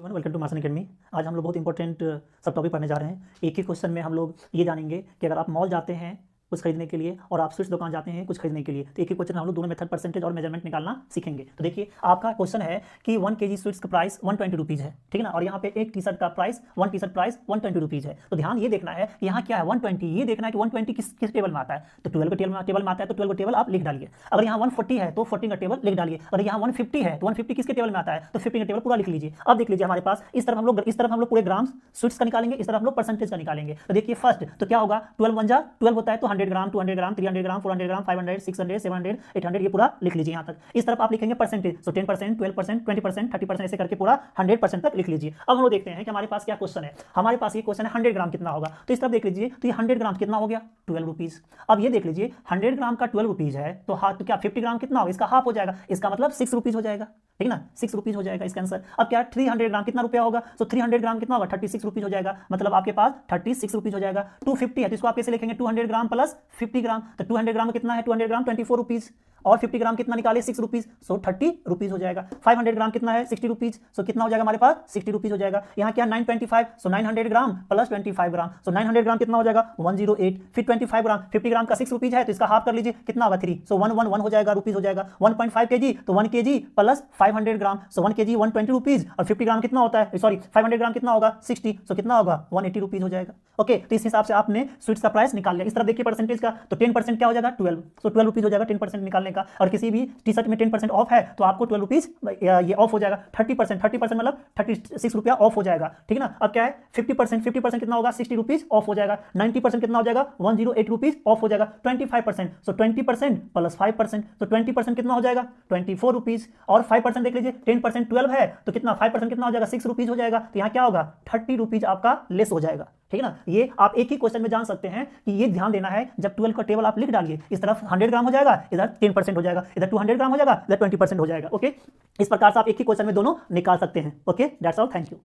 Welcome to Marsons academy. आज हम लोग बहुत इंपॉर्टेंट सब टॉपिक पढ़ने जा रहे हैं। एक ही क्वेश्चन में हम लोग ये जानेंगे कि अगर आप मॉल जाते हैं कुछ खरीदने के लिए और आप स्वीट्स दुकान जाते हैं कुछ खरीदने के लिए, तो एक ही क्वेश्चन हम लोग दोनों मेथड परसेंटेज और मेजरमेंट निकालना सीखेंगे। तो देखिए, आपका क्वेश्चन है कि 1 kg स्वीट्स का प्राइस 120 रुपीज़ है, ठीक है ना। और यहाँ पे एक टी शर्ट का price 1 T shirt price 120 rupees है। तो ध्यान ये देखना है कि यहाँ क्या है 120, ये देखना है कि 120 किस टेबल में आता है। तो 12 का टेबल में आता है, तो 12 का टेबल आप लिख डालिए। अगर यहाँ 140 है तो 14 का टेबल लिख डालिए। अगर यहाँ 150 है तो 150 किसके टेबल में आता है, तो 15 का टेबल पूरा लिख लीजिए। अब देख लीजिए, हमारे पास इस तरफ हम लोग पूरे ग्राम्स स्वीट्स का निकालेंगे, इस तरफ हम लोग परसेंटेज का निकालेंगे। तो देखिए फर्स्ट तो क्या होगा, 12 वन जा 12 होता है, तो 100 ग्राम, 200 ग्राम, 300 ग्राम, 400 ग्राम, 500, 600, 700, 800, ये पूरा लिख लीजिए यहाँ तक। इस तरफ आप लिखेंगे परसेंटेज, तो 10%, 12%, 20%, 30%, ऐसे करके पूरा 100% तक लिख लीजिए। अब हम लोग देखते हैं कि हमारे पास क्या क्वेश्चन है। हमारे पास ये क्वेश्चन है 100 ग्राम कितना होगा, तो इस तरफ देख लीजिए, तो ये 100 ग्राम कितना हो गया 12 रुपीज़। अब ये देख लीजिए 100 ग्राम का 12 रुपीज़ है, तो हाथ तो क्या 50 ग्राम कितना होगा, इसका हाफ हो जाएगा, इसका मतलब 6 रुपीज़ हो जाएगा, ठीक ना, 6 रुपीज़ हो जाएगा इसका आंसर। अब क्या 300 ग्राम कितना रुपया होगा, तो 300 ग्राम कितना होगा 36 रुपीज़ हो जाएगा, मतलब आपके पास 36 रुपीज़ हो जाएगा। 250 है तो इसको आप कैसे लिखेंगे, 200 ग्राम प्लस 50 ग्राम, तो 200 ग्राम कितना है, 200 ग्राम 24 रुपीज़, और 50 ग्राम कितना निकाले 6 रुपीज़, सो 30 रुपीज़ हो जाएगा। 500 ग्राम कितना है 60 रुपीज़, सो कितना हो जाएगा हमारे पास 60 रुपीज़ हो जाएगा। यहाँ क्या 925, सो 900 ग्राम प्लस 25 ग्राम, सो 900 ग्राम कितना हो जाएगा 108। फिर 25 ग्राम, 50 ग्राम का 6 रुपीज़ है तो इसका हाफ कर लीजिए, कितना होगा 3, सो 111 हो जाएगा, रुपीज़ हो जाएगा। 1.5 kg, तो 1 kg प्लस 500 ग्राम, सो 1 kg 120 रुपीज़, और 50 ग्राम कितना होता है, सॉरी 500 ग्राम कितना होगा 60, सो कितना होगा 180 रुपीज़ हो जाएगा। ओके, तो इस हिसाब से आपने स्वीट्स का प्राइस निकाल लिया। इस तरफ देखिए परसेंटेज का, तो 10% क्या हो जाएगा 12, सो 12 रुपीज़ हो जाएगा 10% निकालने का। और किसी भी टी शर्ट में 10% ऑफ है तो आपको 12 रुपीज़ ये ऑफ हो जाएगा। 30% मतलब 36 रुपया ऑफ हो जाएगा, ठीक है ना। अब क्या है 50% कितना होगा 60 रुपीज़ ऑफ हो जाएगा। 90% कितना हो जाएगा 108 रुपीज़ ऑफ हो जाएगा। 25%, सो 20% प्लस 5%, तो 20% कितना हो जाएगा 24 रुपीज़, और 5% देख लीजिए 10% 12 है तो कितना 5% कितना हो जाएगा 6 रुपीज़ हो जाएगा। तो यहाँ क्या होगा 30 रुपीज़ आपका लेस हो जाएगा, ठीक है ना। ये आप एक ही क्वेश्चन में जान सकते हैं कि ये ध्यान देना है, जब 12 का टेबल आप लिख डालिए, इस तरफ 100 ग्राम हो जाएगा, इधर 10% हो जाएगा, इधर 200 ग्राम हो जाएगा, इधर 20% हो जाएगा। ओके, इस प्रकार से आप एक ही क्वेश्चन में दोनों निकाल सकते हैं। Okay, that's all, thank you.